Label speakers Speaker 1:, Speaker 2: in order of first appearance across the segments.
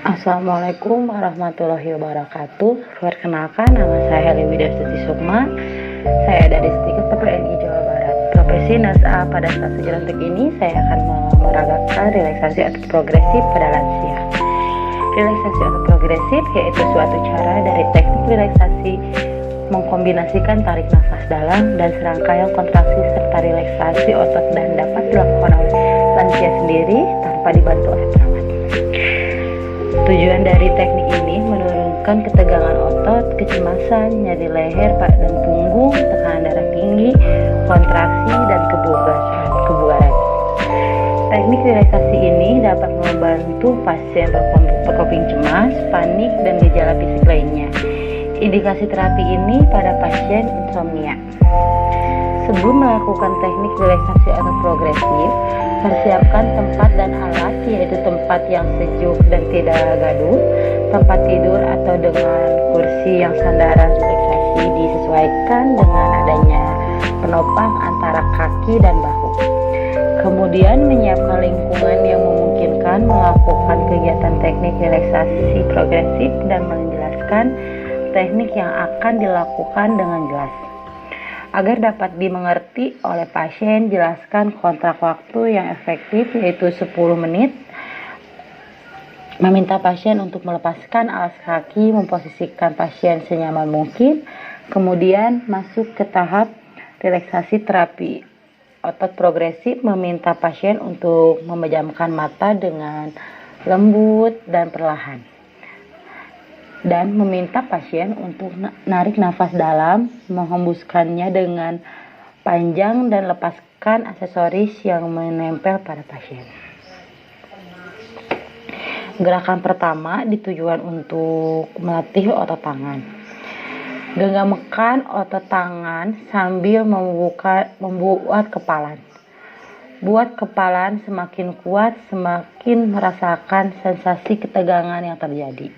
Speaker 1: Assalamualaikum warahmatullahi wabarakatuh. Perkenalkan, nama saya Heli Widastuti Sukma. Saya dari Stikes PPNI Jawa Barat. Profesi NASA pada fase gerontik ini saya akan meragakan relaksasi atau progresif pada lansia. Relaksasi atau progresif yaitu suatu cara dari teknik relaksasi mengkombinasikan tarik nafas dalam dan serangkaian kontraksi serta relaksasi otot dan dapat dilakukan oleh lansia sendiri tanpa dibantu oleh perawat. Tujuan dari teknik ini menurunkan ketegangan otot, kecemasan, nyeri leher dan punggung, tekanan darah tinggi, kontraksi, dan kebugaran. Teknik relaksasi ini dapat membantu pasien bercoping cemas, panik, dan gejala fisik lainnya. Indikasi terapi ini pada pasien insomnia. Sebelum melakukan teknik relaksasi atau progresif, persiapkan tempat dan alat, yaitu tempat yang sejuk dan tidak gaduh, tempat tidur atau dengan kursi yang sandaran relaksasi disesuaikan dengan adanya penopang antara kaki dan bahu. Kemudian menyiapkan lingkungan yang memungkinkan melakukan kegiatan teknik relaksasi progresif dan menjelaskan teknik yang akan dilakukan dengan jelas. Agar dapat dimengerti oleh pasien, jelaskan kontrak waktu yang efektif yaitu 10 menit. Meminta pasien untuk melepaskan alas kaki, memposisikan pasien senyaman mungkin. Kemudian masuk ke tahap relaksasi terapi otot progresif, meminta pasien untuk memejamkan mata dengan lembut dan perlahan. Dan meminta pasien untuk narik nafas dalam, menghembuskannya dengan panjang dan lepaskan aksesoris yang menempel pada pasien. Gerakan pertama ditujukan untuk melatih otot tangan. Genggamkan otot tangan sambil membuat kepalan. Buat kepalan semakin kuat, semakin merasakan sensasi ketegangan yang terjadi.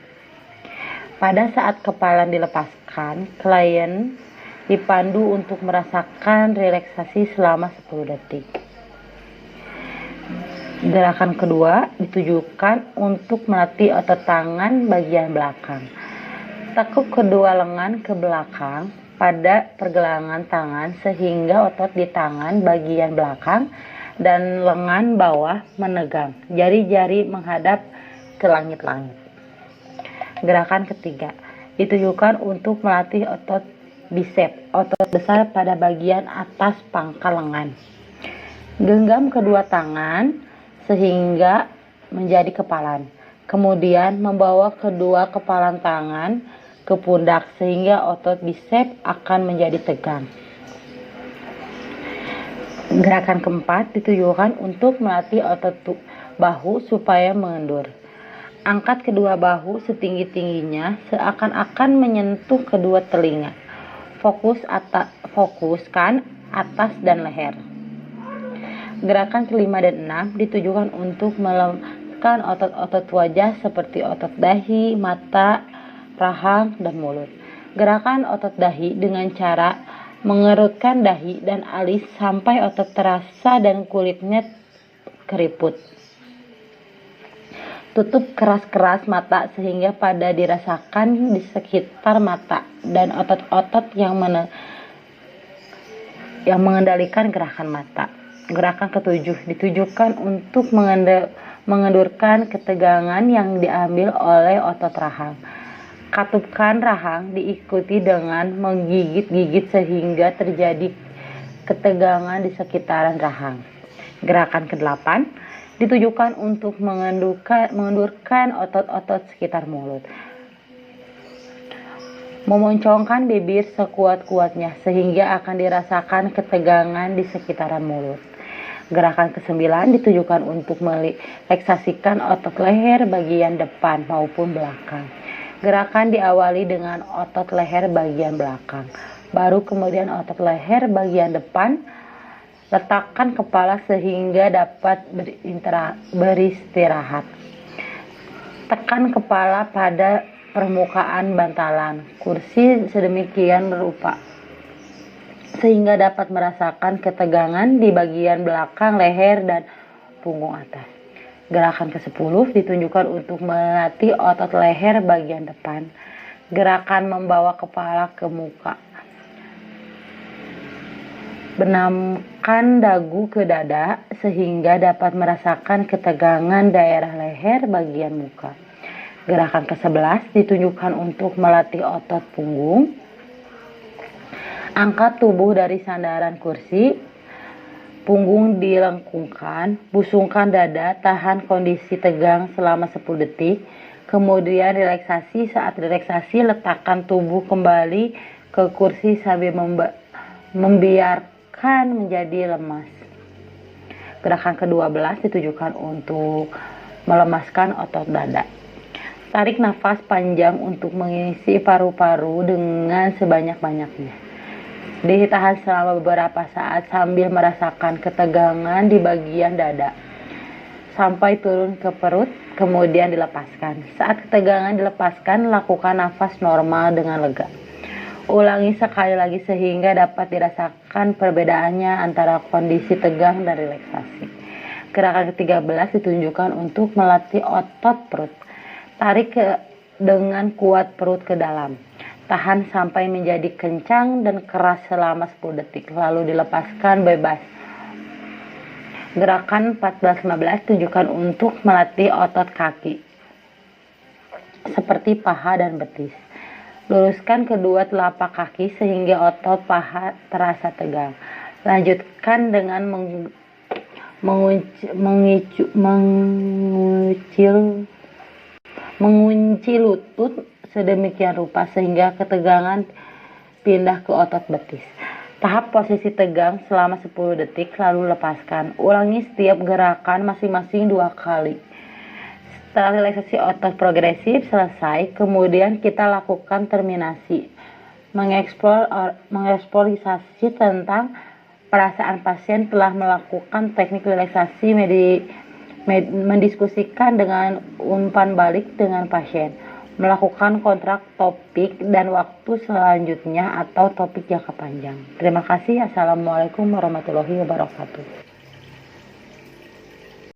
Speaker 1: Pada saat kepalan dilepaskan, klien dipandu untuk merasakan relaksasi selama 10 detik. Gerakan kedua ditujukan untuk melatih otot tangan bagian belakang. Tekuk kedua lengan ke belakang pada pergelangan tangan sehingga otot di tangan bagian belakang dan lengan bawah menegang. Jari-jari menghadap ke langit-langit. Gerakan ketiga ditujukan untuk melatih otot bicep, otot besar pada bagian atas pangkal lengan. Genggam kedua tangan sehingga menjadi kepalan. Kemudian membawa kedua kepalan tangan ke pundak sehingga otot bicep akan menjadi tegang. Gerakan keempat ditujukan untuk melatih otot bahu supaya mengendur. Angkat kedua bahu setinggi-tingginya seakan-akan menyentuh kedua telinga. Fokuskan atas dan leher. Gerakan kelima dan enam ditujukan untuk melemahkan otot-otot wajah seperti otot dahi, mata, rahang, dan mulut. Gerakan otot dahi dengan cara mengerutkan dahi dan alis sampai otot terasa dan kulitnya keriput. Tutup keras-keras mata sehingga pada dirasakan di sekitar mata dan otot-otot yang mengendalikan gerakan mata. Gerakan ketujuh ditujukan untuk mengendurkan ketegangan yang diambil oleh otot rahang. Katupkan rahang diikuti dengan menggigit-gigit sehingga terjadi ketegangan di sekitaran rahang. Gerakan ke-8 ditujukan untuk mengendurkan otot-otot sekitar mulut. Memoncongkan bibir sekuat-kuatnya sehingga akan dirasakan ketegangan di sekitaran mulut. Gerakan ke-9 ditujukan untuk merelaksasikan otot leher bagian depan maupun belakang. Gerakan diawali dengan otot leher bagian belakang, baru kemudian otot leher bagian depan. Letakkan kepala sehingga dapat beristirahat. Tekan kepala pada permukaan bantalan kursi sedemikian rupa sehingga dapat merasakan ketegangan di bagian belakang leher dan punggung atas. Gerakan ke-10 ditunjukkan untuk melatih otot leher bagian depan. Gerakan membawa kepala ke muka. Benamkan dagu ke dada sehingga dapat merasakan ketegangan daerah leher bagian muka. Gerakan ke-11 ditunjukkan untuk melatih otot punggung. Angkat tubuh dari sandaran kursi. Punggung dilengkungkan, busungkan dada, tahan kondisi tegang selama 10 detik. Kemudian relaksasi. Saat relaksasi, letakkan tubuh kembali ke kursi sambil membiarkan menjadi lemas. Gerakan ke-12 ditujukan untuk melemaskan otot dada. Tarik nafas panjang untuk mengisi paru-paru dengan sebanyak-banyaknya. Ditahan selama beberapa saat sambil merasakan ketegangan di bagian dada sampai turun ke perut, kemudian dilepaskan. Saat ketegangan dilepaskan, lakukan nafas normal dengan lega. Ulangi sekali lagi sehingga dapat dirasakan perbedaannya antara kondisi tegang dan relaksasi. Gerakan ke-13 ditunjukkan untuk melatih otot perut. Tarik dengan kuat perut ke dalam. Tahan sampai menjadi kencang dan keras selama 10 detik, lalu dilepaskan bebas. Gerakan 14-15 ditunjukkan untuk melatih otot kaki, seperti paha dan betis. Luruskan kedua telapak kaki sehingga otot paha terasa tegang. Lanjutkan dengan mengunci lutut sedemikian rupa sehingga ketegangan pindah ke otot betis. Tahap posisi tegang selama 10 detik lalu lepaskan. Ulangi setiap gerakan masing-masing 2 kali. Setelah relaksasi otot progresif selesai, kemudian kita lakukan terminasi, mengeksplorasi tentang perasaan pasien telah melakukan teknik relaksasi, mendiskusikan dengan umpan balik dengan pasien, melakukan kontrak topik dan waktu selanjutnya atau topik jangka panjang. Terima kasih. Assalamualaikum warahmatullahi wabarakatuh.